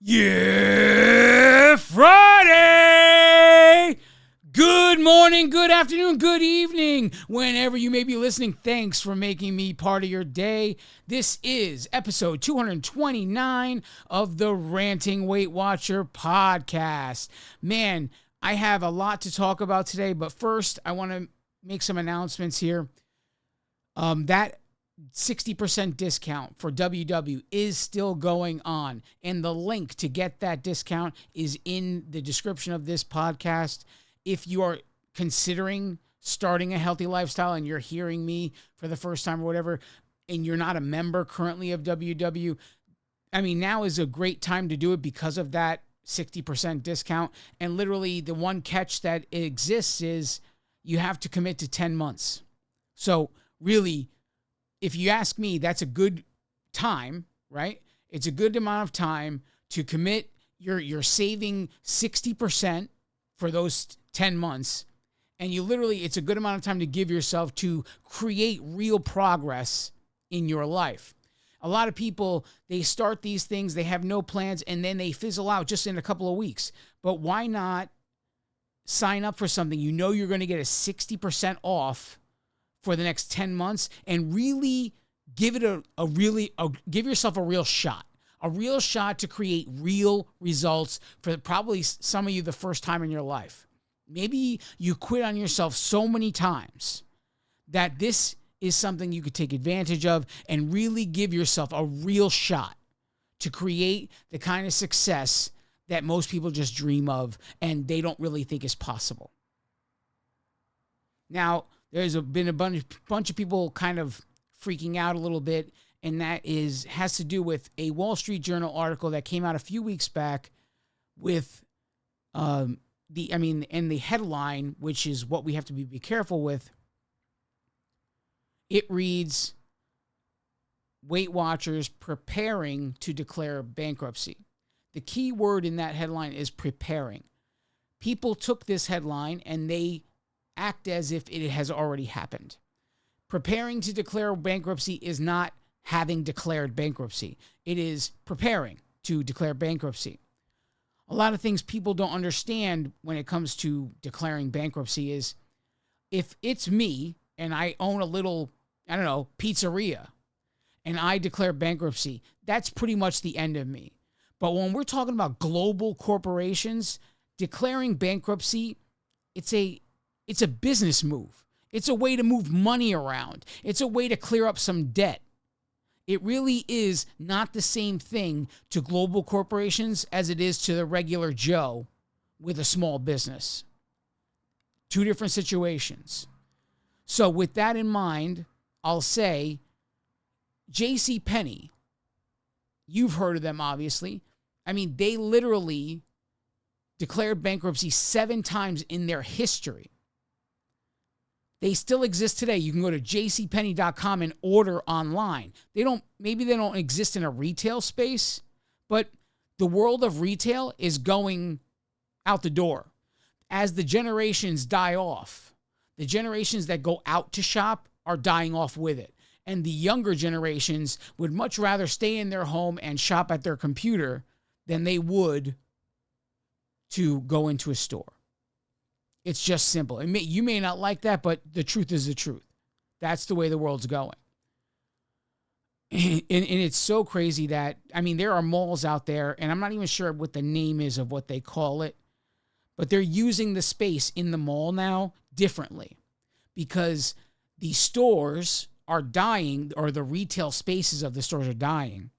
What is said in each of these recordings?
Yeah, Friday! Good morning, good afternoon, good evening. Whenever you may be listening, thanks for making me part of your day. This is episode 229 of the Ranting Weight Watcher podcast. Man, I have a lot to talk about today, but first I want to make some announcements here. That 60% discount for WW is still going on, and the link to get that discount is in the description of this podcast. If you are considering starting a healthy lifestyle and you're hearing me for the first time or whatever, and you're not a member currently of WW, I mean, now is a great time to do it because of that 60% discount. And literally the one catch that exists is you have to commit to 10 months. So really, if you ask me, that's a good time, right? It's a good amount of time to commit. You're saving 60% for those 10 months. And it's a good amount of time to give yourself to create real progress in your life. A lot of people, they start these things, they have no plans, and then they fizzle out just in a couple of weeks. But why not sign up for something you know you're going to get a 60% off for the next 10 months and really give it give yourself a real shot to create real results for probably some of you the first time in your life. Maybe you quit on yourself so many times that this is something you could take advantage of and really give yourself a real shot to create the kind of success that most people just dream of and they don't really think is possible. Now, there's been a bunch of people kind of freaking out a little bit, and that has to do with a Wall Street Journal article that came out a few weeks back with the headline, which is what we have to be careful with. It reads, Weight Watchers preparing to declare bankruptcy. The key word in that headline is preparing. People took this headline and they act as if it has already happened. Preparing to declare bankruptcy is not having declared bankruptcy. It is preparing to declare bankruptcy. A lot of things people don't understand when it comes to declaring bankruptcy is if it's me and I own a little, pizzeria and I declare bankruptcy, that's pretty much the end of me. But when we're talking about global corporations, declaring bankruptcy, it's a business move. It's a way to move money around. It's a way to clear up some debt. It really is not the same thing to global corporations as it is to the regular Joe with a small business. Two different situations. So with that in mind, I'll say JCPenney, you've heard of them obviously. I mean, they literally declared bankruptcy 7 times in their history. They still exist today. You can go to jcpenney.com and order online. Maybe they don't exist in a retail space, but the world of retail is going out the door. As the generations die off, the generations that go out to shop are dying off with it. And the younger generations would much rather stay in their home and shop at their computer than they would to go into a store. It's just simple. You may not like that, but the truth is the truth. That's the way the world's going. And it's so crazy that, there are malls out there, and I'm not even sure what the name is of what they call it, but they're using the space in the mall now differently because the stores are dying, or the retail spaces of the stores are dying.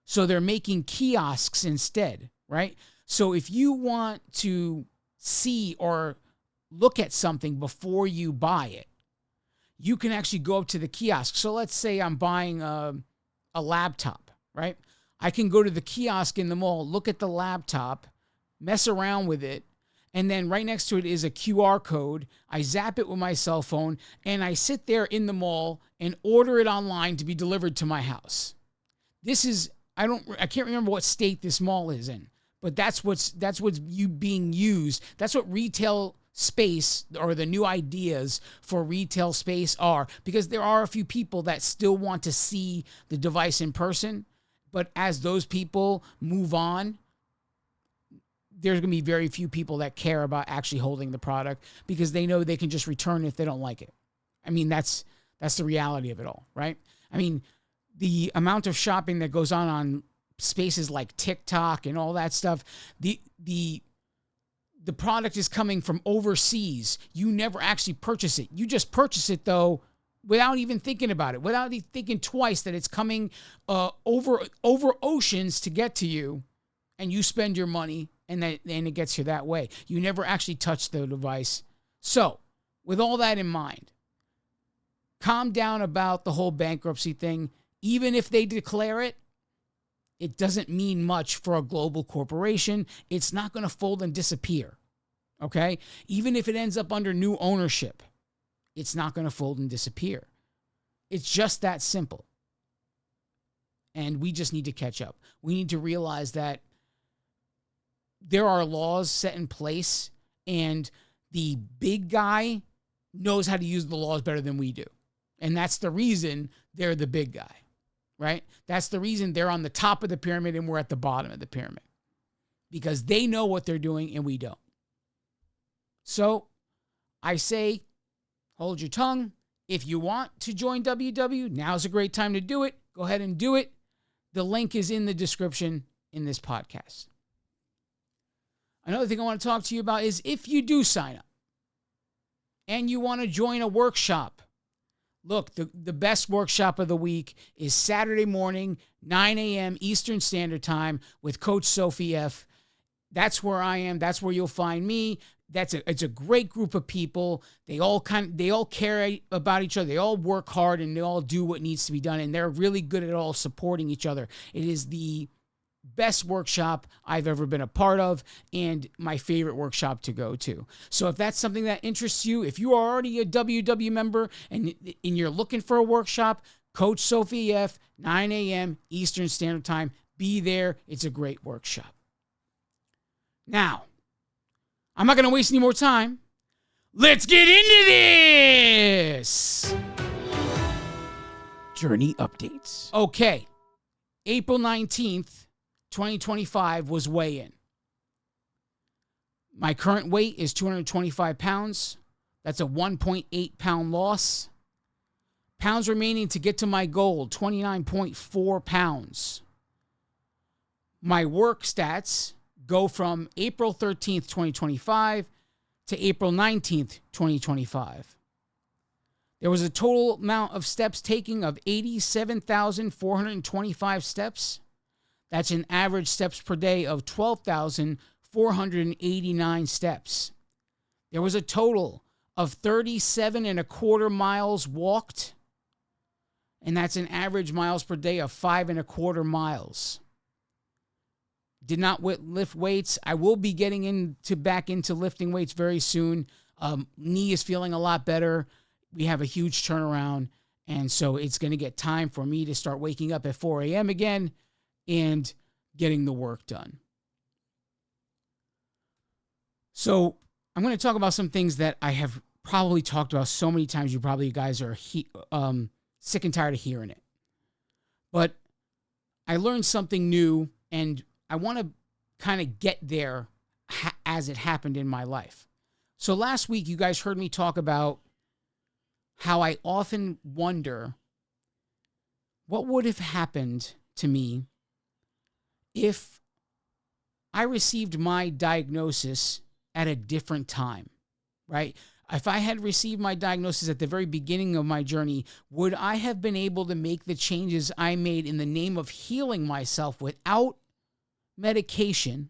So they're making kiosks instead, right? So if you want to see or look at something before you buy it, you can actually go up to the kiosk. So let's say I'm buying a laptop, right? I can go to the kiosk in the mall, look at the laptop, mess around with it, and then right next to it is a QR code. I zap it with my cell phone, and I sit there in the mall and order it online to be delivered to my house. This is, I can't remember what state this mall is in, but that's what's being used. That's what retail space, or the new ideas for retail space, are, because there are a few people that still want to see the device in person, But as those people move on, there's going to be very few people that care about actually holding the product because they know they can just return it if they don't like it. I mean, that's the reality of it all, right? I mean, the amount of shopping that goes on spaces like TikTok and all that stuff, the product is coming from overseas. You never actually purchase it. You just purchase it, though, without even thinking about it, without even thinking twice that it's coming over oceans to get to you, and you spend your money, and it gets you that way. You never actually touch the device. So, with all that in mind, calm down about the whole bankruptcy thing. Even if they declare it, it doesn't mean much for a global corporation. It's not going to fold and disappear, okay? Even if it ends up under new ownership, it's not going to fold and disappear. It's just that simple. And we just need to catch up. We need to realize that there are laws set in place, and the big guy knows how to use the laws better than we do. And that's the reason they're the big guy, right? That's the reason they're on the top of the pyramid and we're at the bottom of the pyramid. Because they know what they're doing and we don't. So I say, hold your tongue. If you want to join WW, now's a great time to do it. Go ahead and do it. The link is in the description in this podcast. Another thing I want to talk to you about is if you do sign up and you want to join a workshop, look, the best workshop of the week is Saturday morning, 9 a.m. Eastern Standard Time with Coach Sophie F. That's where I am. That's where you'll find me. It's a great group of people. They all care about each other. They all work hard and they all do what needs to be done. And they're really good at all supporting each other. It is the best workshop I've ever been a part of and my favorite workshop to go to. So if that's something that interests you, if you are already a WW member and you're looking for a workshop, Coach Sophie F, 9 a.m. Eastern Standard Time. Be there. It's a great workshop. Now, I'm not going to waste any more time. Let's get into this! Journey updates. Okay. April 19th, 2025 was weigh-in. My current weight is 225 pounds. That's a 1.8 pound loss. Pounds remaining to get to my goal, 29.4 pounds. My work stats go from April 13th, 2025 to April 19th, 2025. There was a total amount of steps taken of 87,425 steps. That's an average steps per day of 12,489 steps. There was a total of 37.25 miles walked, and that's an average miles per day of 5.25 miles. Did not lift weights. I will be getting back into lifting weights very soon. Knee is feeling a lot better. We have a huge turnaround, and so it's going to get time for me to start waking up at 4 a.m. again and getting the work done. So I'm going to talk about some things that I have probably talked about so many times. You guys are sick and tired of hearing it. But I learned something new, and I want to kind of get there as it happened in my life. So last week, you guys heard me talk about how I often wonder what would have happened to me if I received my diagnosis at a different time, right? If I had received my diagnosis at the very beginning of my journey, would I have been able to make the changes I made in the name of healing myself without medication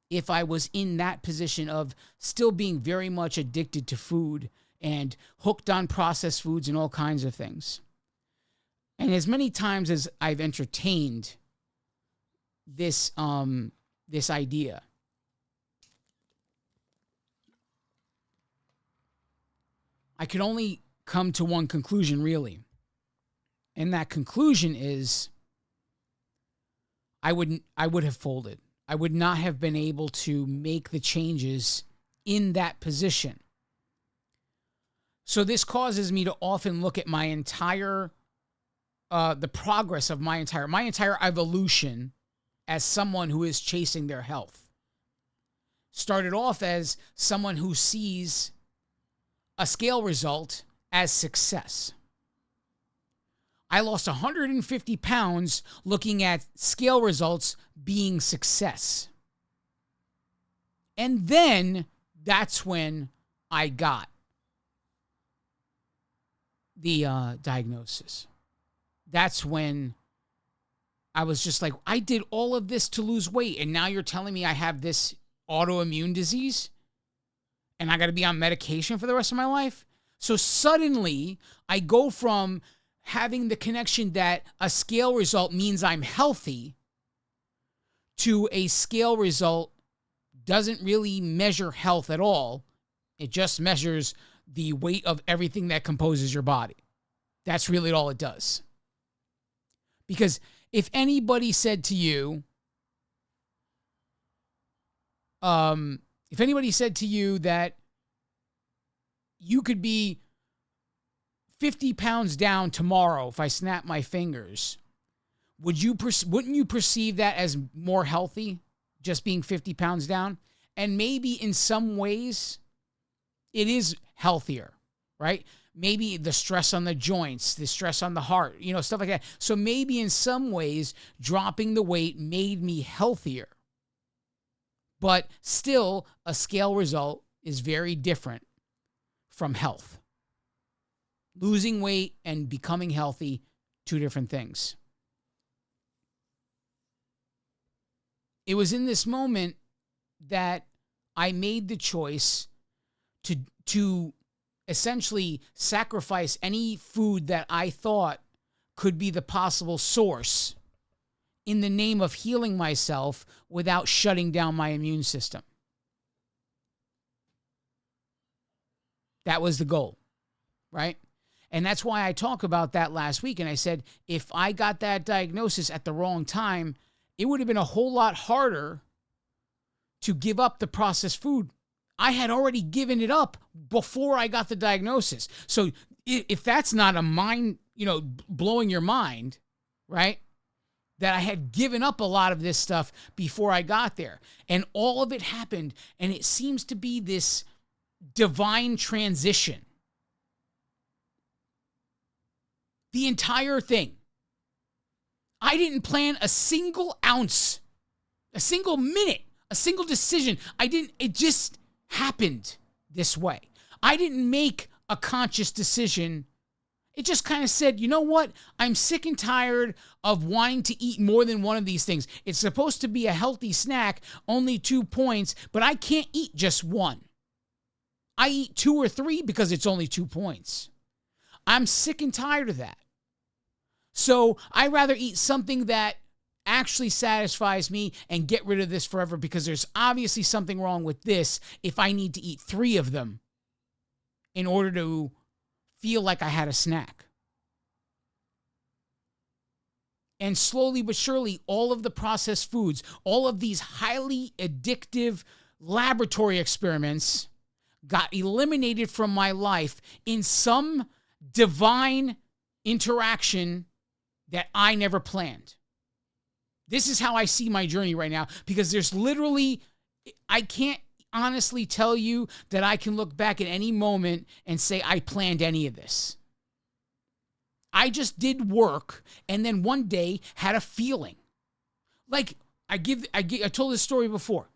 if I was in that position of still being very much addicted to food and hooked on processed foods and all kinds of things? And as many times as I've entertained this idea, I could only come to one conclusion, really. And that conclusion is I would have folded. I would not have been able to make the changes in that position. So this causes me to often look at my entire the progress of my entire evolution as someone who is chasing their health. Started off as someone who sees a scale result as success. I lost 150 pounds looking at scale results being success. And then that's when I got the diagnosis. That's when I was just like, I did all of this to lose weight, and now you're telling me I have this autoimmune disease and I got to be on medication for the rest of my life? So suddenly I go from having the connection that a scale result means I'm healthy to a scale result doesn't really measure health at all. It just measures the weight of everything that composes your body. That's really all it does. Because if anybody said to you, that you could be 50 pounds down tomorrow if I snap my fingers, wouldn't you perceive that as more healthy, just being 50 pounds down? And maybe in some ways it is healthier, right? Maybe the stress on the joints, the stress on the heart, stuff like that. So maybe in some ways dropping the weight made me healthier. But still, a scale result is very different from health. Losing weight and becoming healthy, two different things. It was in this moment that I made the choice to essentially sacrifice any food that I thought could be the possible source in the name of healing myself without shutting down my immune system. That was the goal, right? And that's why I talked about that last week. And I said, if I got that diagnosis at the wrong time, it would have been a whole lot harder to give up the processed food. I had already given it up before I got the diagnosis. So if that's not a mind, blowing your mind, right? That I had given up a lot of this stuff before I got there. And all of it happened. And it seems to be this divine transition. The entire thing. I didn't plan a single ounce, a single minute, a single decision. It just happened this way. I didn't make a conscious decision. It just kind of said, you know what? I'm sick and tired of wanting to eat more than one of these things. It's supposed to be a healthy snack, only 2 points, but I can't eat just one. I eat 2 or 3 because it's only 2 points. I'm sick and tired of that. So I'd rather eat something that actually satisfies me and get rid of this forever, because there's obviously something wrong with this if I need to eat 3 of them in order to feel like I had a snack. And slowly but surely, all of the processed foods, all of these highly addictive laboratory experiments got eliminated from my life in some divine interaction that I never planned. This is how I see my journey right now, because there's literally, I can't honestly tell you that I can look back at any moment and say I planned any of this. I just did work and then one day had a feeling. Like I told this story before.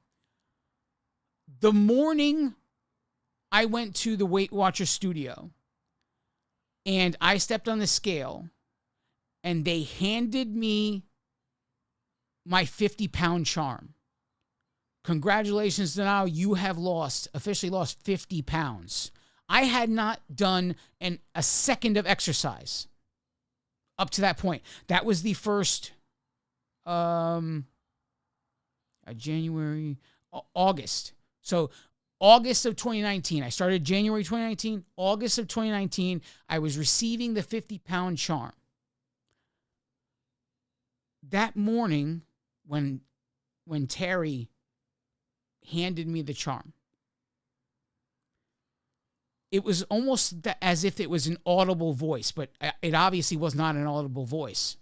The morning I went to the Weight Watcher studio and I stepped on the scale and they handed me my 50-pound charm. Congratulations, now you have officially lost 50 pounds. I had not done a second of exercise up to that point. That was the first August. So August of 2019. I started January 2019. August of 2019, I was receiving the 50-pound charm. That morning, when Terry handed me the charm, it was almost as if it was an audible voice, but it obviously was not an audible voice.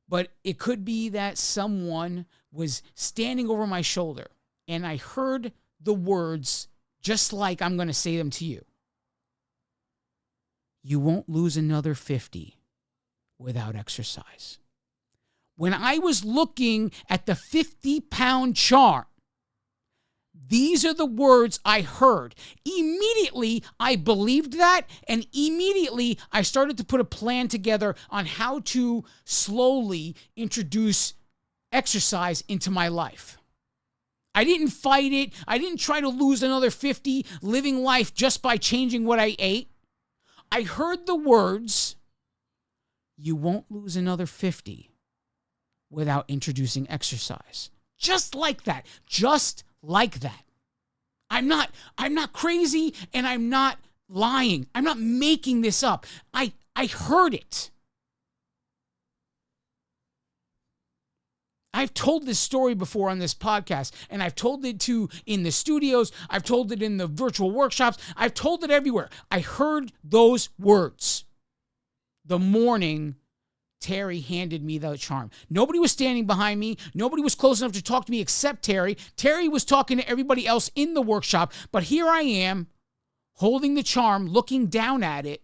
But it could be that someone was standing over my shoulder and I heard the words just like I'm going to say them to you. You won't lose another 50 without exercise. When I was looking at the 50-pound charm, these are the words I heard. Immediately, I believed that, and immediately I started to put a plan together on how to slowly introduce exercise into my life. I didn't fight it. I didn't try to lose another 50 living life just by changing what I ate. I heard the words, you won't lose another 50 without introducing exercise. Just like that. Just like that. I'm not crazy, and I'm not lying. I'm not making this up. I heard it. I've told this story before on this podcast, and I've told it in the studios. I've told it in the virtual workshops. I've told it everywhere. I heard those words the morning Terry handed me the charm. Nobody was standing behind me. Nobody was close enough to talk to me except Terry. Terry was talking to everybody else in the workshop, but here I am holding the charm, looking down at it,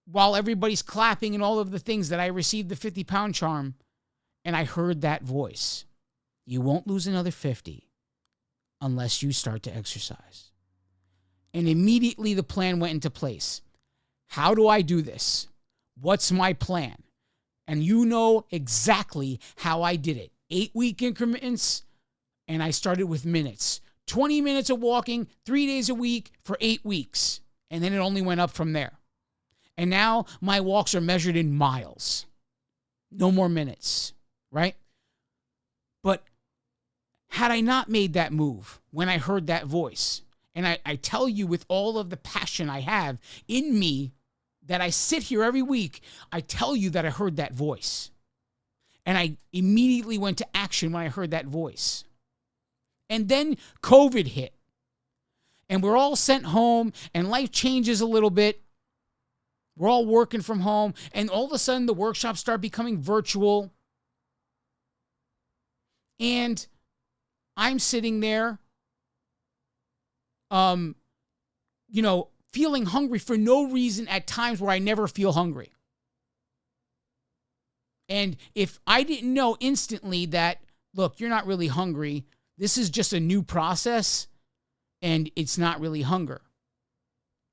while everybody's clapping and all of the things that I received the 50-pound charm, and I heard that voice. You won't lose another 50 unless you start to exercise. And immediately the plan went into place. How do I do this? What's my plan? And you know exactly how I did it. 8-week increments, and I started with minutes. 20 minutes of walking, 3 days a week for 8 weeks. And then it only went up from there. And now my walks are measured in miles. No more minutes, right? But had I not made that move when I heard that voice, and I tell you with all of the passion I have in me that I sit here every week, I tell you that I heard that voice. And I immediately went to action when I heard that voice. And then COVID hit. And we're all sent home, and life changes a little bit. We're all working from home, and all of a sudden the workshops start becoming virtual. And I'm sitting there, feeling hungry for no reason at times where I never feel hungry. And if I didn't know instantly that, look, you're not really hungry, this is just a new process, and it's not really hunger.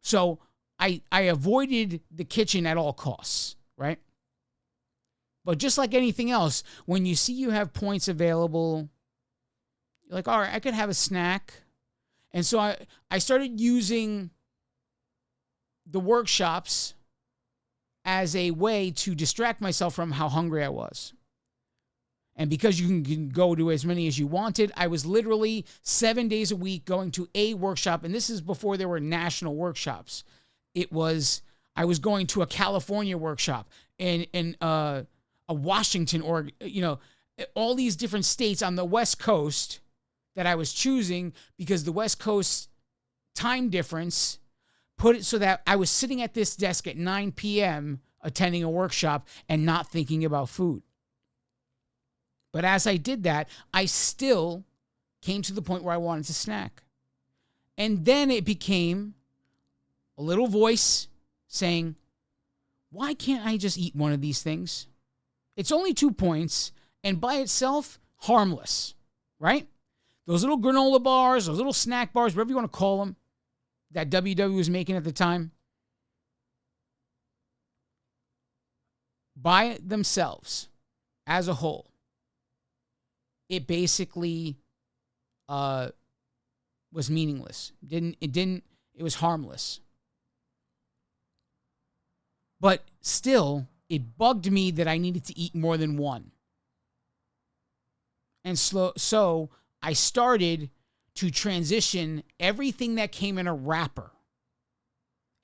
So I avoided the kitchen at all costs, right? But just like anything else, when you see you have points available, you're like, all right, I could have a snack. And so I started using the workshops as a way to distract myself from how hungry I was. And because you can go to as many as you wanted, I was literally 7 days a week going to a workshop. And this is before there were national workshops. I was going to a California workshop and a Washington, or, all these different states on the West Coast that I was choosing because the West Coast time difference put it so that I was sitting at this desk at 9 p.m. attending a workshop and not thinking about food. But as I did that, I still came to the point where I wanted to snack. And then it became a little voice saying, why can't I just eat one of these things? It's only 2 points, and by itself, harmless, right? Those little granola bars, those little snack bars, whatever you want to call them, that WW was making at the time, by themselves, as a whole, it basically was meaningless. It was harmless. But still, it bugged me that I needed to eat more than one. And so I started to transition everything that came in a wrapper.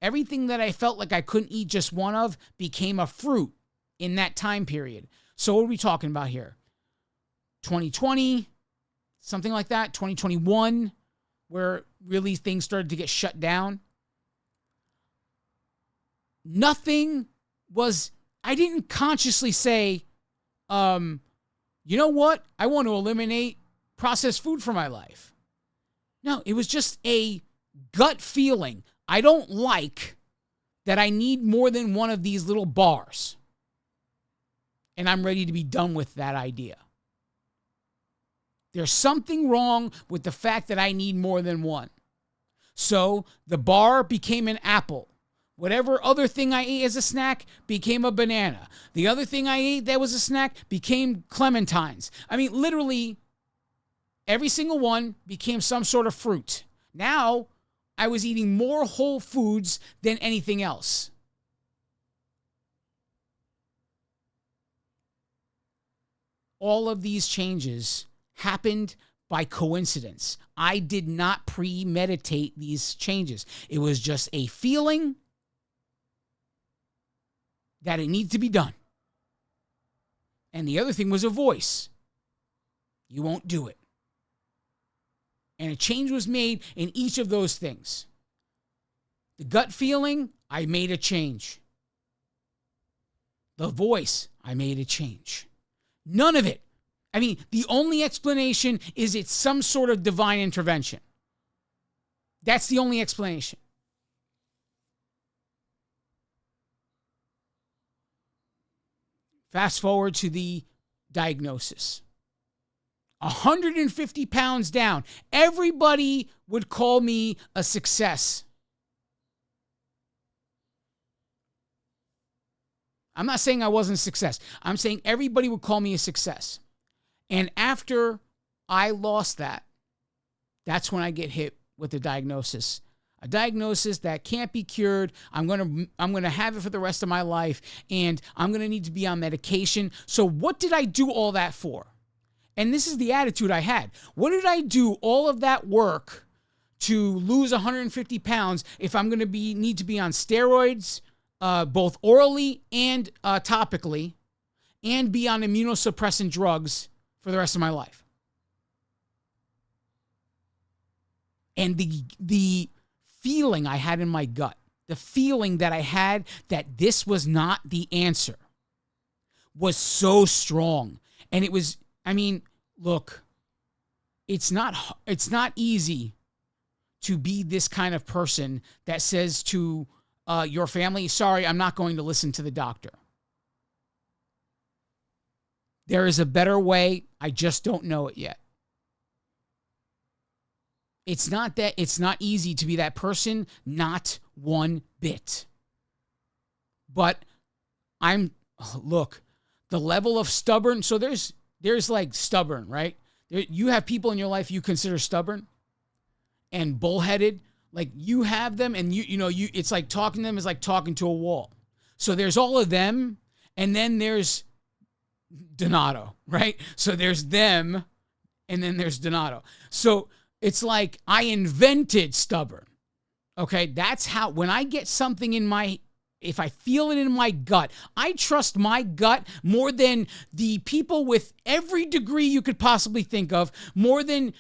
Everything that I felt like I couldn't eat just one of became a fruit in that time period. So what are we talking about here? 2020, something like that, 2021, where really things started to get shut down, nothing was, I didn't consciously say, you know what? I want to eliminate processed food from my life. No, it was just a gut feeling. I don't like that I need more than one of these little bars. And I'm ready to be done with that idea. There's something wrong with the fact that I need more than one. So the bar became an apple. Whatever other thing I ate as a snack became a banana. The other thing I ate that was a snack became clementines. I mean, literally, every single one became some sort of fruit. Now, I was eating more whole foods than anything else. All of these changes happened by coincidence. I did not premeditate these changes. It was just a feeling that it needed to be done. And the other thing was a voice. You won't do it. And a change was made in each of those things. The gut feeling, I made a change. The voice, I made a change. None of it. I mean, the only explanation is it's some sort of divine intervention. That's the only explanation. Fast forward to the diagnosis. 150 pounds down. Everybody would call me a success. I'm not saying I wasn't a success. I'm saying everybody would call me a success. And after I lost that, that's when I get hit with the diagnosis. A diagnosis that can't be cured. I'm gonna have it for the rest of my life, and I'm gonna need to be on medication. So what did I do all that for? And this is the attitude I had. What did I do all of that work to lose 150 pounds if I'm gonna need to be on steroids, both orally and topically, and be on immunosuppressant drugs for the rest of my life? And the feeling I had in my gut, the feeling that I had that this was not the answer, was so strong. And it was, I mean, look, it's not easy to be this kind of person that says to your family, sorry, I'm not going to listen to the doctor. There is a better way. I just don't know it yet. It's not easy to be that person, not one bit. But look, the level of stubborn, so there's like stubborn, right? You have people in your life you consider stubborn and bullheaded. Like you have them, and it's like talking to them is like talking to a wall. So there's all of them, and then there's Donato, right? So there's them, and then there's Donato. So it's like I invented stubborn. Okay, that's how, when I get something if I feel it in my gut, I trust my gut more than the people with every degree you could possibly think of, more than,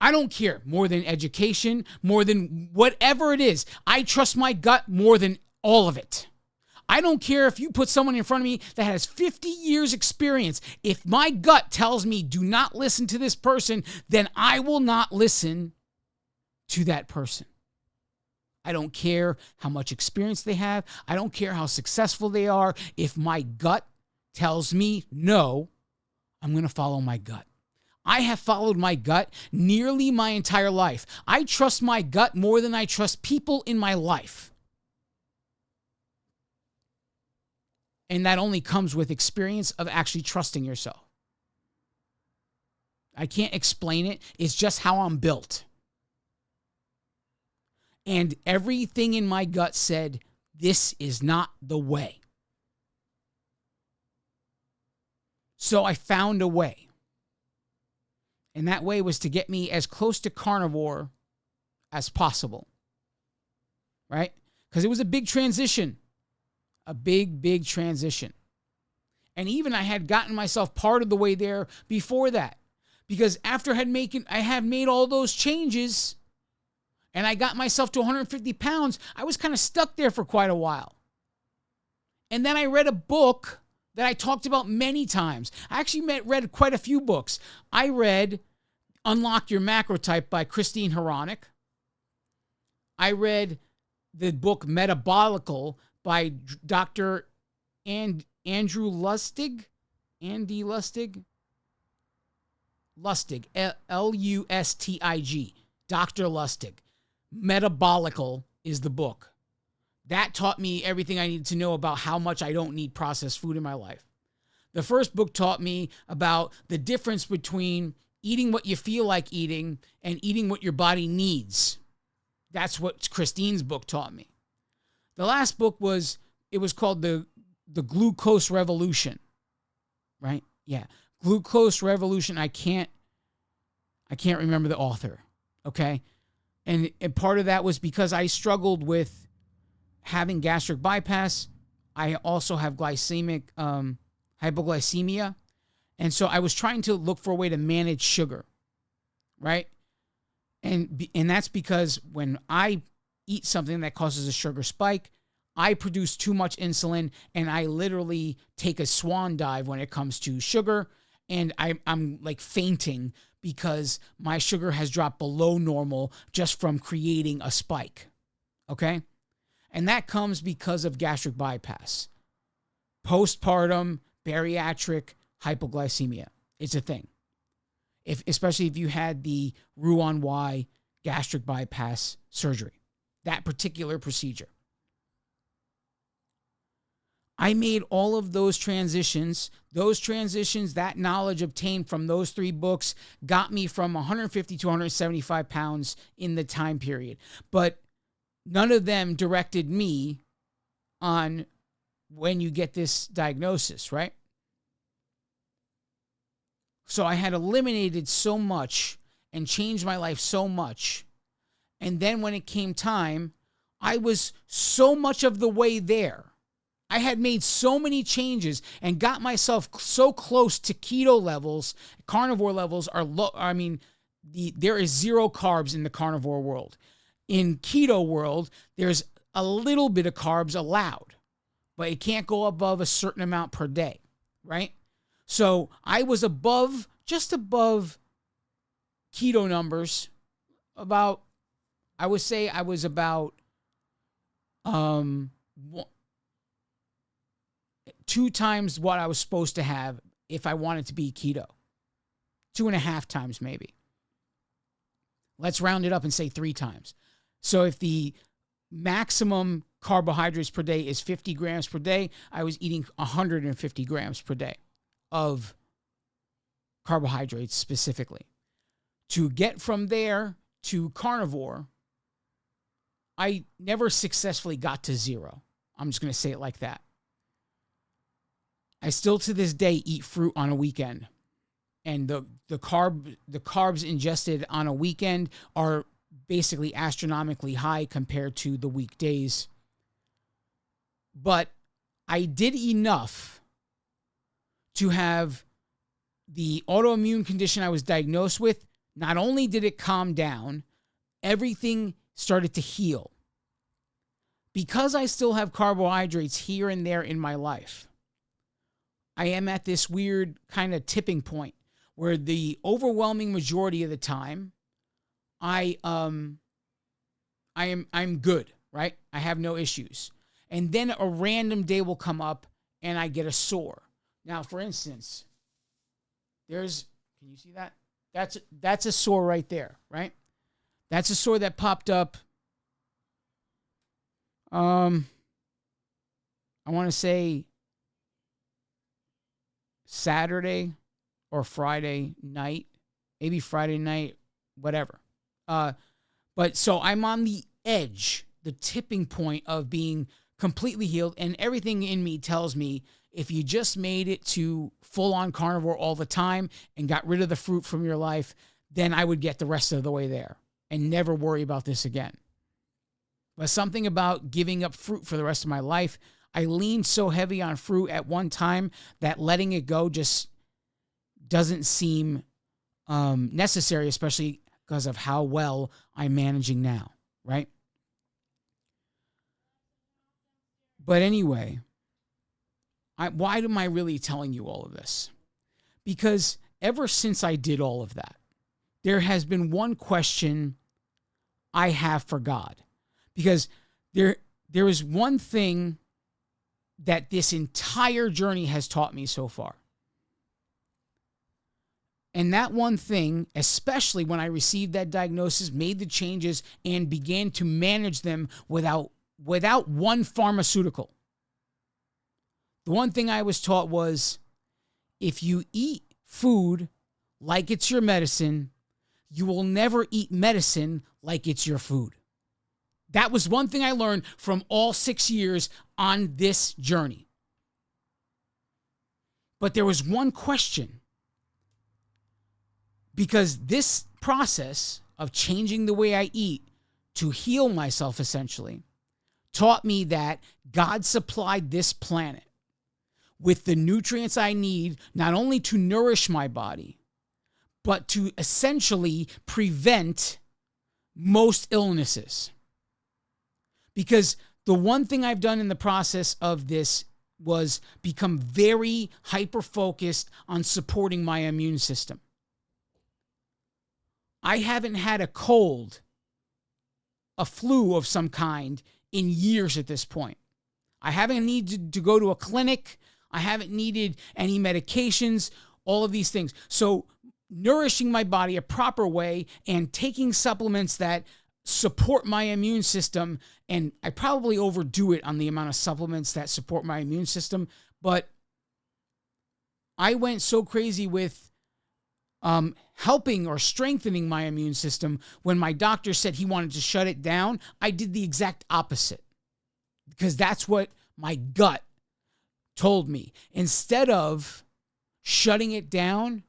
I don't care, more than education, more than whatever it is. I trust my gut more than all of it. I don't care if you put someone in front of me that has 50 years experience. If my gut tells me do not listen to this person, then I will not listen to that person. I don't care how much experience they have. I don't care how successful they are. If my gut tells me no, I'm going to follow my gut. I have followed my gut nearly my entire life. I trust my gut more than I trust people in my life. And that only comes with experience of actually trusting yourself. I can't explain it. It's just how I'm built. And everything in my gut said, this is not the way. So I found a way. And that way was to get me as close to carnivore as possible. Right? Because it was a big transition. A big, big transition. And even I had gotten myself part of the way there before that. Because after I had made all those changes, and I got myself to 150 pounds, I was kind of stuck there for quite a while. And then I read a book that I talked about many times. I actually read quite a few books. I read Unlock Your Macrotype by Christine Hronik. I read the book Metabolical by Dr. Andrew Lustig. Andy Lustig? Lustig. Lustig. Dr. Lustig. Metabolical is the book. That taught me everything I needed to know about how much I don't need processed food in my life. The first book taught me about the difference between eating what you feel like eating and eating what your body needs. That's what Christine's book taught me. The last book was called the Glucose Revolution, right? Yeah, Glucose Revolution. I can't remember the author, okay? And part of that was because I struggled with having gastric bypass. I also have hypoglycemia. And so I was trying to look for a way to manage sugar, right? And that's because when I eat something that causes a sugar spike, I produce too much insulin, and I literally take a swan dive when it comes to sugar, and I'm like fainting because my sugar has dropped below normal just from creating a spike, okay? And that comes because of gastric bypass. Postpartum, bariatric hypoglycemia. It's a thing. Especially if you had the Roux-en-Y gastric bypass surgery, that particular procedure. I made all of those transitions. That knowledge obtained from those 3 books got me from 150 to 175 pounds in the time period. But none of them directed me on when you get this diagnosis, right? So I had eliminated so much and changed my life so much. And then when it came time, I was so much of the way there. I had made so many changes and got myself so close to keto levels. Carnivore levels are low. I mean, there is 0 carbs in the carnivore world. In keto world, there's a little bit of carbs allowed, but it can't go above a certain amount per day, right? So I was just above keto numbers, I would say I was about 2 times what I was supposed to have if I wanted to be keto. 2.5 times maybe. Let's round it up and say 3 times. So if the maximum carbohydrates per day is 50 grams per day, I was eating 150 grams per day of carbohydrates specifically. To get from there to carnivore, I never successfully got to 0. I'm just going to say it like that. I still to this day eat fruit on a weekend. And the carbs ingested on a weekend are basically astronomically high compared to the weekdays. But I did enough to have the autoimmune condition I was diagnosed with. Not only did it calm down, everything started to heal. Because I still have carbohydrates here and there in my life, I am at this weird kind of tipping point where the overwhelming majority of the time, I'm good, right? I have no issues. And then a random day will come up and I get a sore. Now, for instance, can you see that? That's a sore right there, right? That's a sore that popped up. I want to say Saturday or Friday night, maybe Friday night, whatever. But so I'm on the edge, the tipping point of being completely healed, and everything in me tells me if you just made it to full-on carnivore all the time and got rid of the fruit from your life, then I would get the rest of the way there and never worry about this again. But something about giving up fruit for the rest of my life, I leaned so heavy on fruit at one time that letting it go just doesn't seem necessary, especially because of how well I'm managing now. right? But anyway, why am I really telling you all of this? Because ever since I did all of that, there has been one question I have for God. Because there is one thing that this entire journey has taught me so far. And that one thing, especially when I received that diagnosis, made the changes, and began to manage them without one pharmaceutical. The one thing I was taught was, if you eat food like it's your medicine, you will never eat medicine like it's your food. That was one thing I learned from all 6 years on this journey. But there was one question. Because this process of changing the way I eat to heal myself, essentially, taught me that God supplied this planet with the nutrients I need, not only to nourish my body, but to essentially prevent most illnesses. Because the one thing I've done in the process of this was become very hyper-focused on supporting my immune system. I haven't had a cold, a flu of some kind, in years at this point. I haven't needed to go to a clinic. I haven't needed any medications, all of these things. So nourishing my body a proper way and taking supplements that support my immune system, and I probably overdo it on the amount of supplements that support my immune system, but I went so crazy with helping or strengthening my immune system. When my doctor said he wanted to shut it down, I did the exact opposite, because that's what my gut told me. Instead of shutting it down,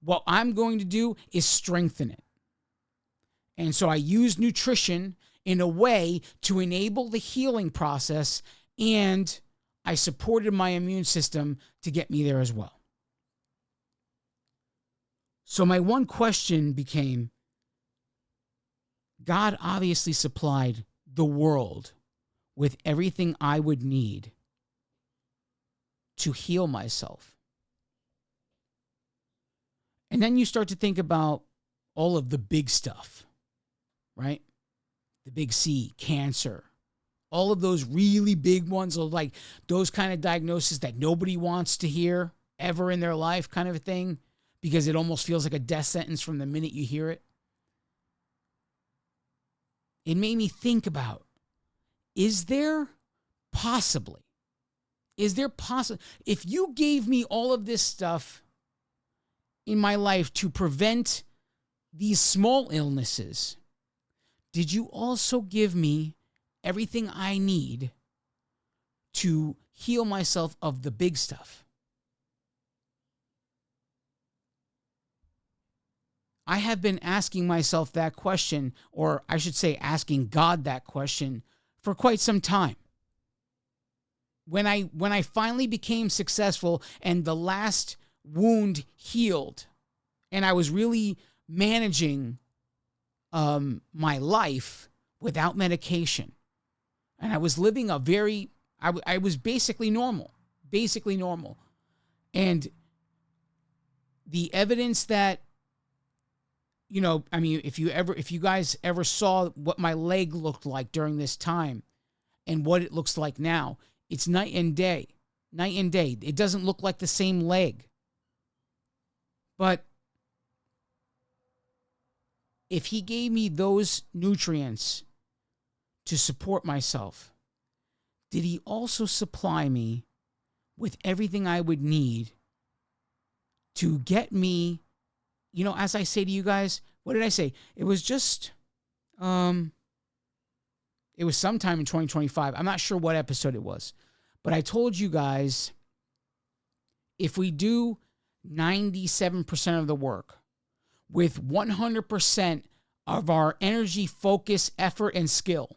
what I'm going to do is strengthen it. And so I used nutrition in a way to enable the healing process, and I supported my immune system to get me there as well. So my one question became, God obviously supplied the world with everything I would need to heal myself. And then you start to think about all of the big stuff, right? The big C, cancer, all of those really big ones, like those kind of diagnoses that nobody wants to hear ever in their life, kind of a thing, because it almost feels like a death sentence from the minute you hear it. It made me think about, if you gave me all of this stuff in my life to prevent these small illnesses, did you also give me everything I need to heal myself of the big stuff? I have been asking myself that question, or I should say asking God that question, for quite some time. When I finally became successful and the last wound healed, and I was really managing my life without medication, and I was living I was basically normal, and the evidence that, if you guys ever saw what my leg looked like during this time and what it looks like now, it's night and day. It doesn't look like the same leg. But if he gave me those nutrients to support myself, did he also supply me with everything I would need to get me, as I say to you guys, what did I say? It was just, it was sometime in 2025. I'm not sure what episode it was, but I told you guys, if we do 97% of the work with 100% of our energy, focus, effort, and skill,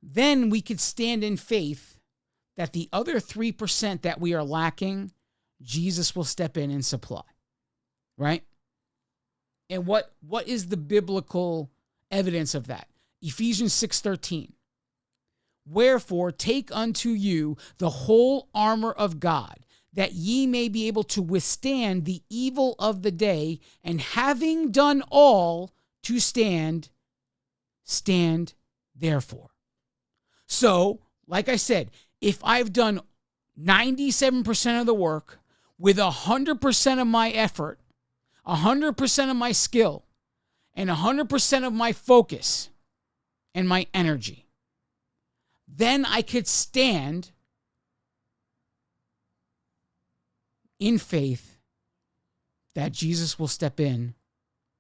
then we could stand in faith that the other 3% that we are lacking, Jesus will step in and supply, right? And what is the biblical evidence of that? Ephesians 6:13. Wherefore take unto you the whole armor of God, that ye may be able to withstand the evil of the day, and having done all to stand, stand therefore. So, like I said, if I've done 97% of the work with 100% of my effort, 100% of my skill, and 100% of my focus and my energy, then I could stand in faith that Jesus will step in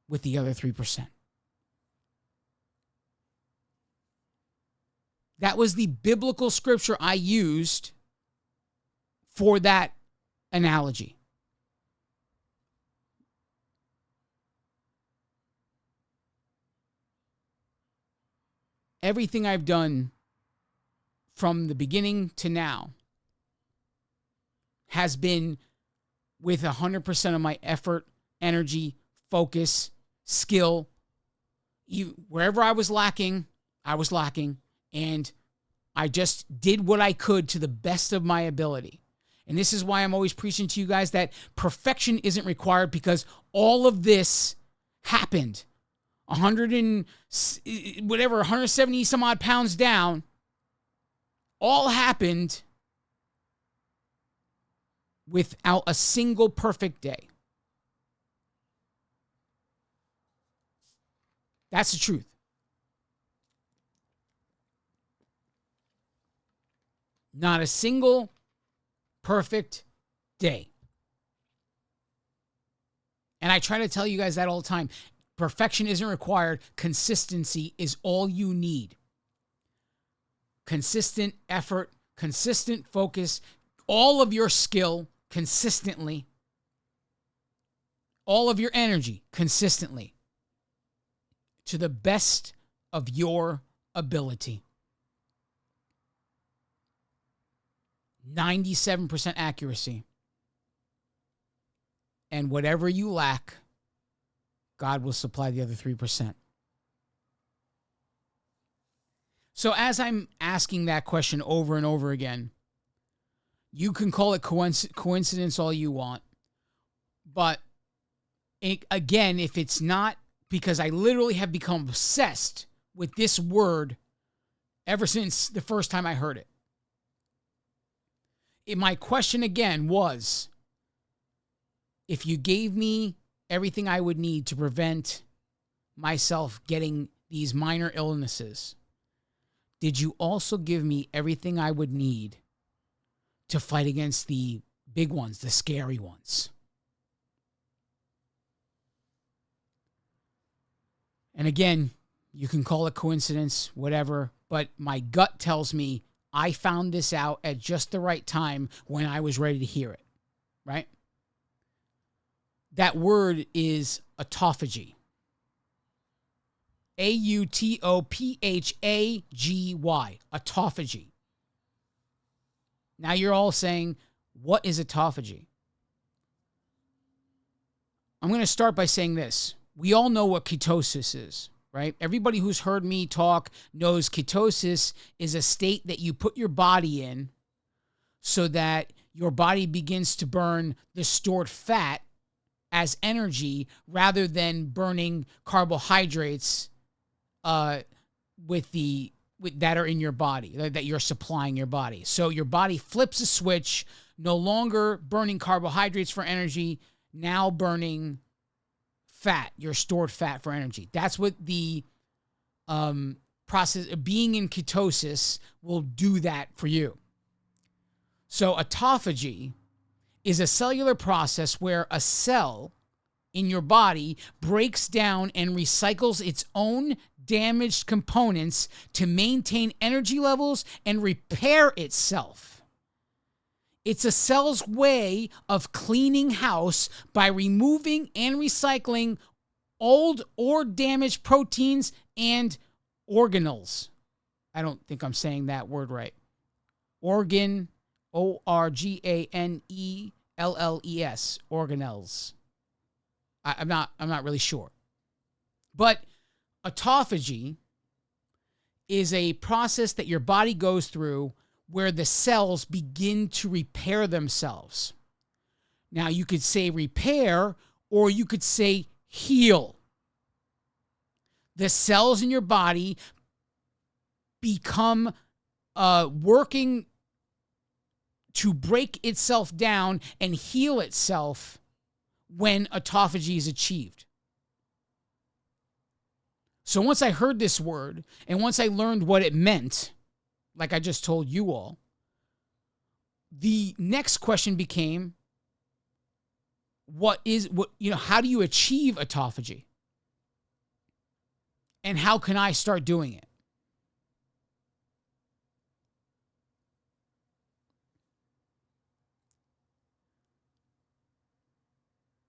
with the other 3%. That was the biblical scripture I used for that analogy. Everything I've done from the beginning to now has been with 100% of my effort, energy, focus, skill. Wherever I was lacking, and I just did what I could to the best of my ability. And this is why I'm always preaching to you guys that perfection isn't required, because all of this happened 170 some odd pounds down, all happened without a single perfect day. That's the truth. Not a single perfect day. And I try to tell you guys that all the time. Perfection isn't required. Consistency is all you need. Consistent effort, consistent focus, all of your skill consistently, all of your energy consistently, to the best of your ability. 97% accuracy. And whatever you lack, God will supply the other 3%. So as I'm asking that question over and over again, you can call it coincidence all you want. But again, if it's not, because I literally have become obsessed with this word ever since the first time I heard it. My question again was, if you gave me everything I would need to prevent myself getting these minor illnesses, did you also give me everything I would need to fight against the big ones, the scary ones? And again, you can call it coincidence, whatever, but my gut tells me I found this out at just the right time when I was ready to hear it, right? That word is autophagy. A-U-T-O-P-H-A-G-Y, autophagy. Now you're all saying, what is autophagy? I'm going to start by saying this. We all know what ketosis is, right? Everybody who's heard me talk knows ketosis is a state that you put your body in so that your body begins to burn the stored fat as energy rather than burning carbohydrates that are in your body, that you're supplying your body. So your body flips a switch, no longer burning carbohydrates for energy, now burning fat, your stored fat for energy. That's what the process of being in ketosis will do that for you. So autophagy is a cellular process where a cell in your body breaks down and recycles its own damaged components to maintain energy levels and repair itself. It's a cell's way of cleaning house by removing and recycling old or damaged proteins and organelles. I don't think I'm saying that word right. Organ, O-R-G-A-N-E-L-L-E-S, organelles. I'm not really sure. But autophagy is a process that your body goes through where the cells begin to repair themselves. Now, you could say repair, or you could say heal. The cells in your body become working to break itself down and heal itself when autophagy is achieved. So once I heard this word, and once I learned what it meant, like I just told you all, the next question became, how do you achieve autophagy? And how can I start doing it?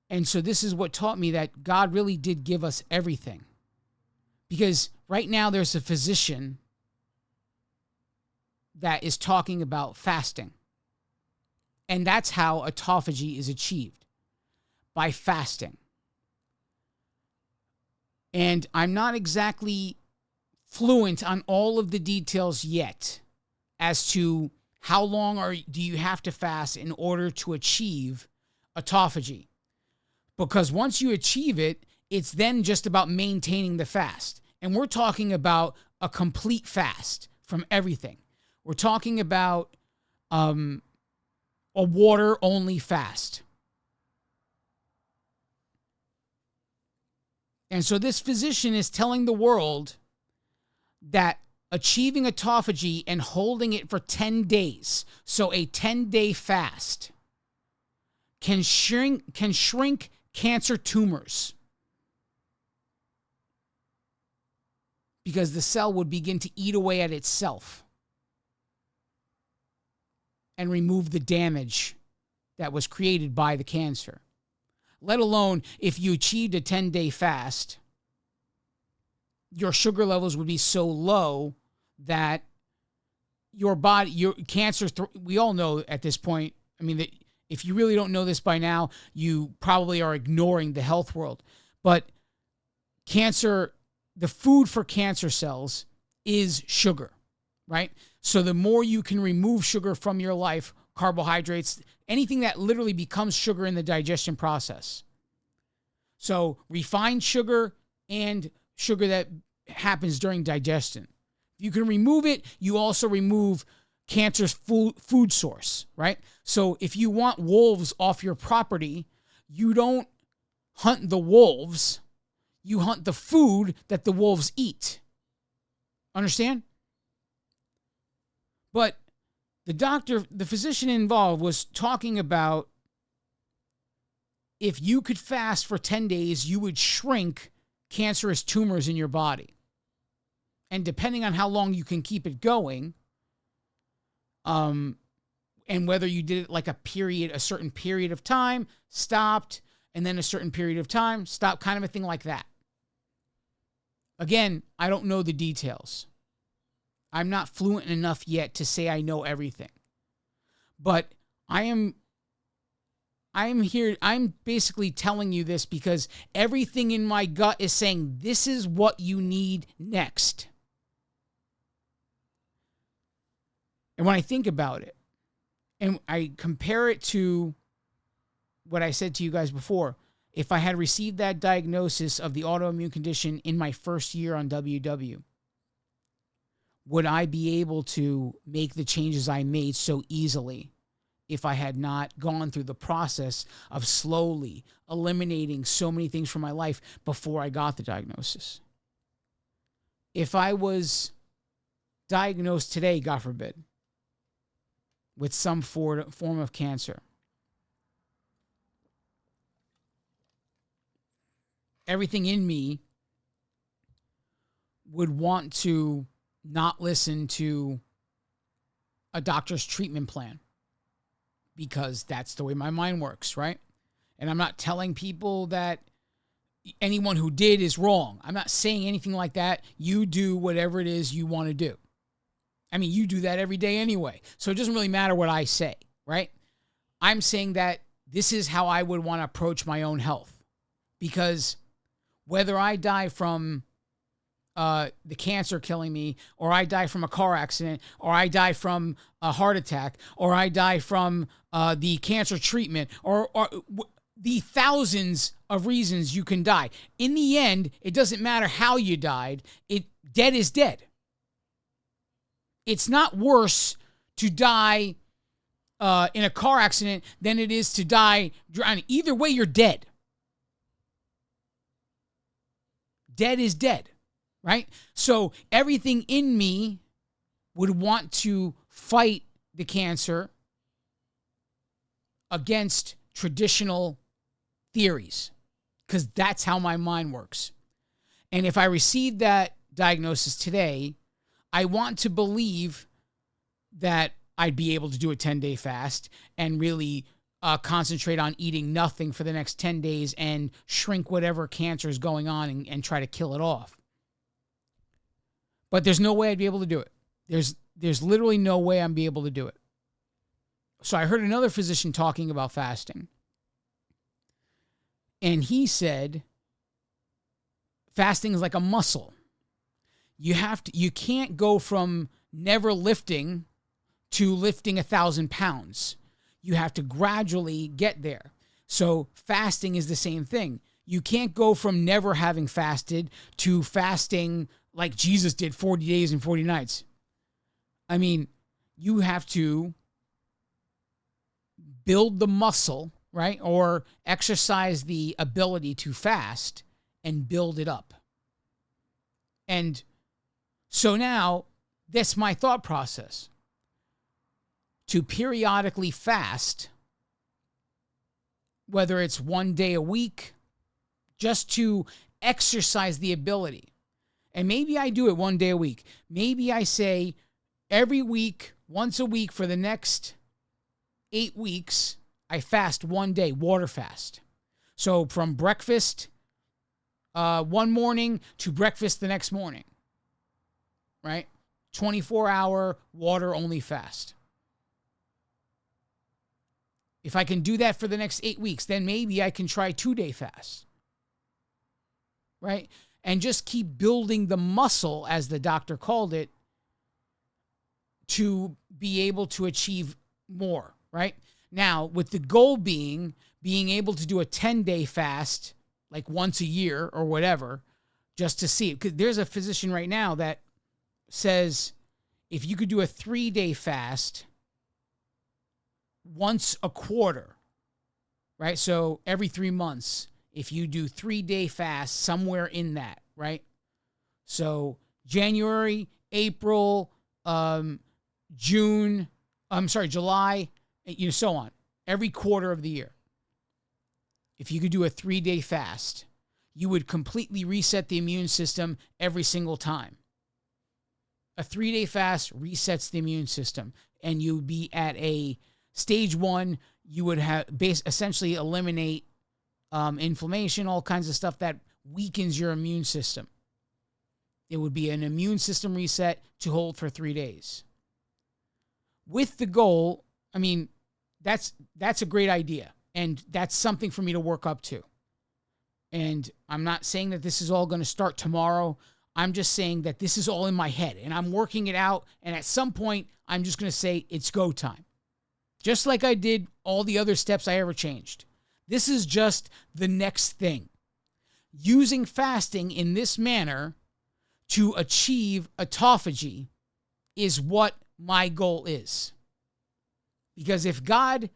And so this is what taught me that God really did give us everything. Because right now there's a physician that is talking about fasting. And that's how autophagy is achieved, by fasting. And I'm not exactly fluent on all of the details yet as to how long do you have to fast in order to achieve autophagy. Because once you achieve it, it's then just about maintaining the fast. And we're talking about a complete fast from everything. We're talking about a water-only fast. And so this physician is telling the world that achieving autophagy and holding it for 10 days, so a 10-day fast, can shrink cancer tumors. Because the cell would begin to eat away at itself and remove the damage that was created by the cancer. Let alone if you achieved a 10-day fast, your sugar levels would be so low that your body, your cancer, we all know at this point, I mean, that if you really don't know this by now, you probably are ignoring the health world. But cancer, the food for cancer cells is sugar, right? So the more you can remove sugar from your life, carbohydrates, anything that literally becomes sugar in the digestion process. So refined sugar and sugar that happens during digestion. If you can remove it, you also remove cancer's food source, right? So if you want wolves off your property, you don't hunt the wolves, you hunt the food that the wolves eat. Understand? But the physician involved was talking about if you could fast for 10 days, you would shrink cancerous tumors in your body. And depending on how long you can keep it going, and whether you did it like a certain period of time, stopped, and then a certain period of time, stopped, kind of a thing like that. Again, I don't know the details. I'm not fluent enough yet to say I know everything. But I'm here, I'm basically telling you this because everything in my gut is saying this is what you need next. And when I think about it, and I compare it to what I said to you guys before, if I had received that diagnosis of the autoimmune condition in my first year on WW, would I be able to make the changes I made so easily if I had not gone through the process of slowly eliminating so many things from my life before I got the diagnosis? If I was diagnosed today, God forbid, with some form of cancer, everything in me would want to not listen to a doctor's treatment plan because that's the way my mind works, right? And I'm not telling people that anyone who did is wrong. I'm not saying anything like that. You do whatever it is you want to do. I mean, you do that every day anyway. So it doesn't really matter what I say, right? I'm saying that this is how I would want to approach my own health. Because whether I die from the cancer killing me, or I die from a car accident, or I die from a heart attack, or I die from the cancer treatment, or the thousands of reasons you can die. In the end, it doesn't matter how you died. Dead is dead. It's not worse to die in a car accident than it is to die drowning. Either way, you're dead. Dead is dead, right? So everything in me would want to fight the cancer against traditional theories, because that's how my mind works. And if I receive that diagnosis today, I want to believe that I'd be able to do a 10-day fast and really concentrate on eating nothing for the next 10 days and shrink whatever cancer is going on and try to kill it off. But there's no way I'd be able to do it. There's literally no way I'm be able to do it. So I heard another physician talking about fasting. And he said, fasting is like a muscle. You can't go from never lifting to lifting 1,000 pounds. You have to gradually get there. So fasting is the same thing. You can't go from never having fasted to fasting like Jesus did 40 days and 40 nights. I mean, you have to build the muscle, right? Or exercise the ability to fast and build it up. And so now that's my thought process. To periodically fast, whether it's one day a week, just to exercise the ability. And maybe I do it one day a week. Maybe I say every week, once a week for the next 8 weeks, I fast one day, water fast. So from breakfast one morning to breakfast the next morning, right? 24-hour water-only fast. If I can do that for the next 8 weeks, then maybe I can try 2-day fast, right? And just keep building the muscle, as the doctor called it, to be able to achieve more, right? Now, with the goal being able to do a 10-day fast, like once a year or whatever, just to see it. Because there's a physician right now that says if you could do a 3-day fast once a quarter, right? So every 3 months, if you do 3-day fast somewhere in that, right? So January, April, July, so on. Every quarter of the year. If you could do a 3-day fast, you would completely reset the immune system every single time. A 3-day fast resets the immune system, and you'd be at a stage 1. You would have essentially eliminate inflammation, all kinds of stuff that weakens your immune system. It would be an immune system reset to hold for 3 days. With the goal, I mean, that's a great idea, and that's something for me to work up to. And I'm not saying that this is all going to start tomorrow. I'm just saying that this is all in my head, and I'm working it out, and at some point, I'm just going to say it's go time. Just like I did all the other steps I ever changed. This is just the next thing. Using fasting in this manner to achieve autophagy is what my goal is. Because if God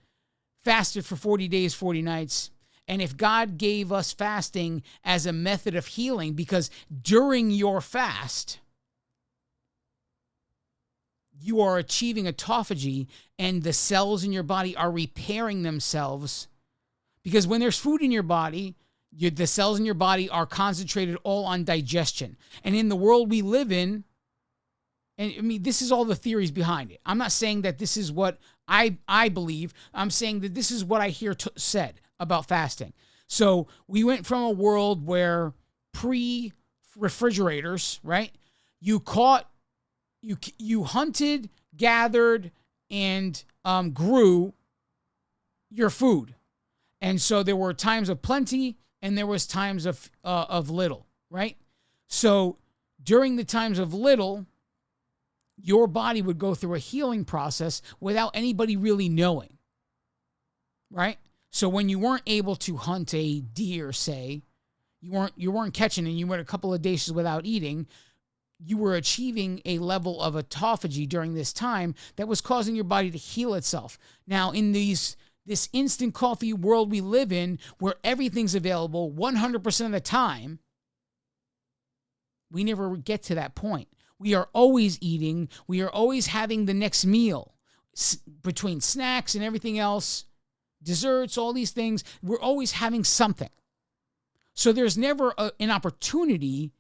fasted for 40 days, 40 nights, and if God gave us fasting as a method of healing, because during your fast, you are achieving autophagy and the cells in your body are repairing themselves. Because when there's food in your body, the cells in your body are concentrated all on digestion. And in the world we live in, and I mean, this is all the theories behind it. I'm not saying that this is what I believe. I'm saying that this is what I hear said about fasting. So we went from a world where pre-refrigerators, right? You hunted, gathered, and grew your food. And so there were times of plenty and there was times of little, right? So during the times of little, your body would go through a healing process without anybody really knowing, right? So when you weren't able to hunt a deer, say, you weren't catching and you went a couple of days without eating, you were achieving a level of autophagy during this time that was causing your body to heal itself. Now, in this instant coffee world we live in, where everything's available 100% of the time, we never get to that point. We are always eating. We are always having the next meal. Between snacks and everything else, desserts, all these things, we're always having something. So there's never an opportunity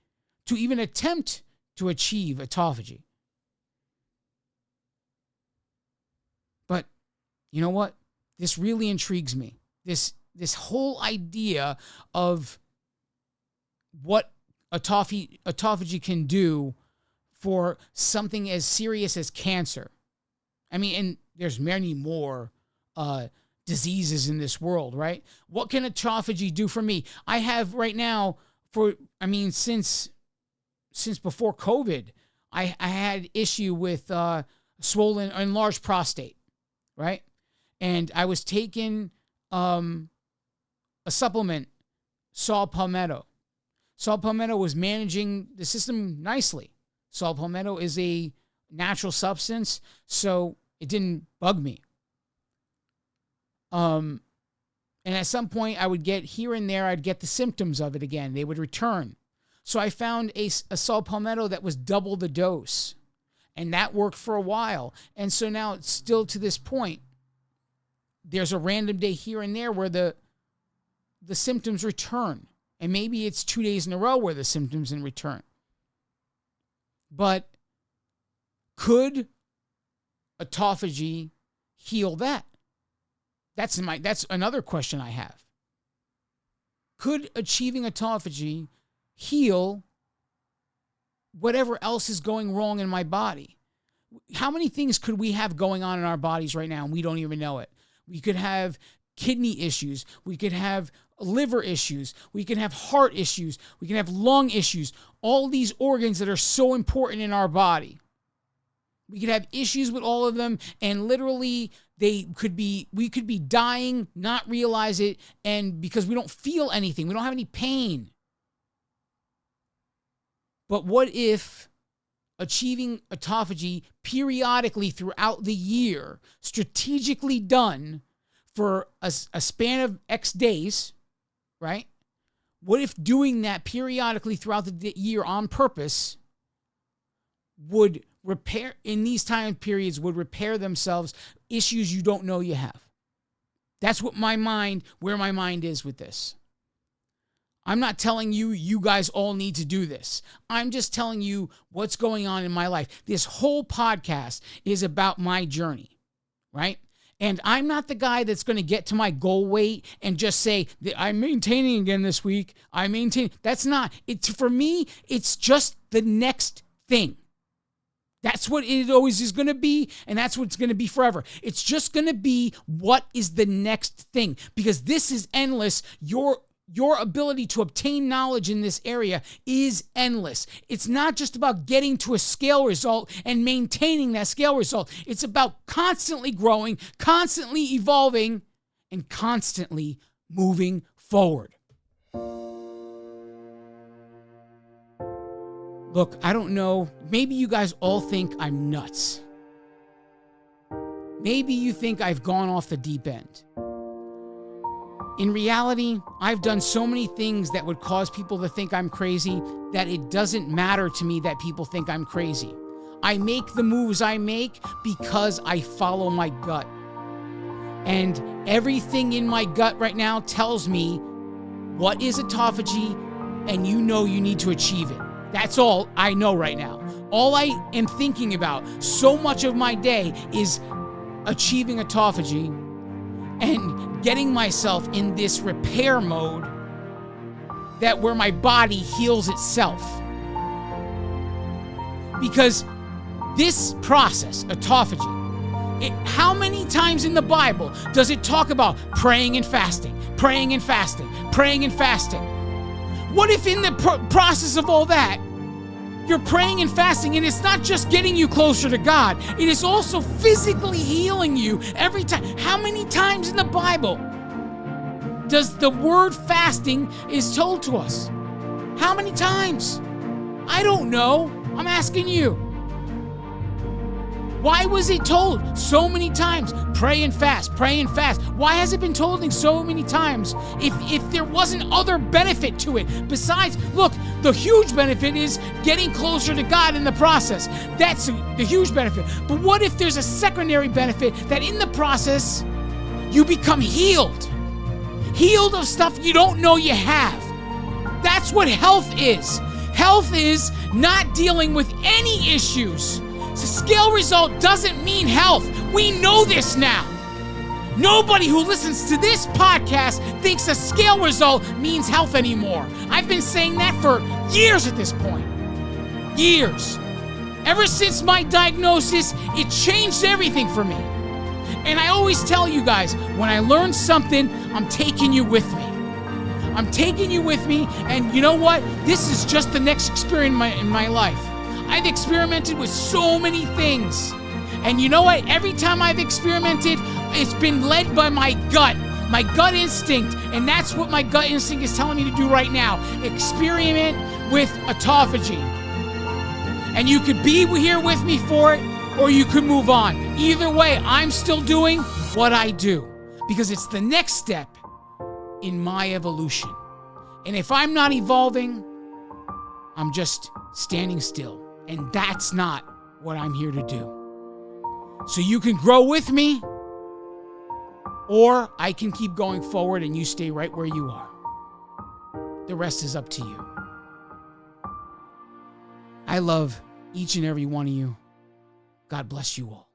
to even attempt to achieve autophagy. But you know what? This really intrigues me. This whole idea of what autophagy can do for something as serious as cancer. I mean, and there's many more diseases in this world, right? What can autophagy do for me? I have right now, since before COVID, I had issue with swollen, enlarged prostate, right? And I was taking a supplement, saw palmetto. Saw palmetto was managing the system nicely. Saw palmetto is a natural substance, so it didn't bug me. And at some point, I would get here and there, I'd get the symptoms of it again. They would return. So I found a saw palmetto that was double the dose, and that worked for a while. And so now, it's still to this point, there's a random day here and there where the symptoms return. And maybe it's 2 days in a row where the symptoms in return. But could autophagy heal that? That's another question I have. Could achieving autophagy heal whatever else is going wrong in my body? How many things could we have going on in our bodies right now and we don't even know it? We could have kidney issues. We could have liver issues. We can have heart issues. We can have lung issues. All these organs that are so important in our body. We could have issues with all of them, and literally we could be dying, not realize it, and because we don't feel anything, we don't have any pain. But what if achieving autophagy periodically throughout the year, strategically done for a span of X days, right? What if doing that periodically throughout the year on purpose would repair, in these time periods, would repair themselves issues you don't know you have? That's where my mind is with this. I'm not telling you guys all need to do this. I'm just telling you what's going on in my life. This whole podcast is about my journey, right? And I'm not the guy that's going to get to my goal weight and just say, I'm maintaining again this week. That's not. For me, it's just the next thing. That's what it always is going to be, and that's what it's going to be forever. It's just going to be what is the next thing, because this is endless. Your ability to obtain knowledge in this area is endless. It's not just about getting to a scale result and maintaining that scale result. It's about constantly growing, constantly evolving, and constantly moving forward. Look, I don't know. Maybe you guys all think I'm nuts. Maybe you think I've gone off the deep end. In reality, I've done so many things that would cause people to think I'm crazy that it doesn't matter to me that people think I'm crazy. I make the moves I make because I follow my gut. And everything in my gut right now tells me what is autophagy, and you know you need to achieve it. That's all I know right now. All I am thinking about so much of my day is achieving autophagy and getting myself in this repair mode that where my body heals itself. Because this process, autophagy, how many times in the Bible does it talk about praying and fasting, praying and fasting, praying and fasting? What if in the process of all that, You're praying and fasting, and it's not just getting you closer to God. It is also physically healing you every time. How many times in the Bible does the word fasting is told to us? How many times? I don't know. I'm asking you. Why was it told so many times? Pray and fast, pray and fast. Why has it been told so many times if there wasn't other benefit to it? Besides, look, the huge benefit is getting closer to God in the process. That's the huge benefit. But what if there's a secondary benefit that in the process, you become healed? Healed of stuff you don't know you have. That's what health is. Health is not dealing with any issues. So scale result doesn't mean health. We know this now. Nobody who listens to this podcast thinks a scale result means health anymore. I've been saying that for years at this point. Years. Ever since my diagnosis, it changed everything for me. And I always tell you guys, when I learn something, I'm taking you with me. I'm taking you with me, and you know what? This is just the next experience in my life. I've experimented with so many things. And you know what? Every time I've experimented, it's been led by my gut instinct. And that's what my gut instinct is telling me to do right now. Experiment with autophagy. And you could be here with me for it, or you could move on. Either way, I'm still doing what I do because it's the next step in my evolution. And if I'm not evolving, I'm just standing still. And that's not what I'm here to do. So you can grow with me, or I can keep going forward and you stay right where you are. The rest is up to you. I love each and every one of you. God bless you all.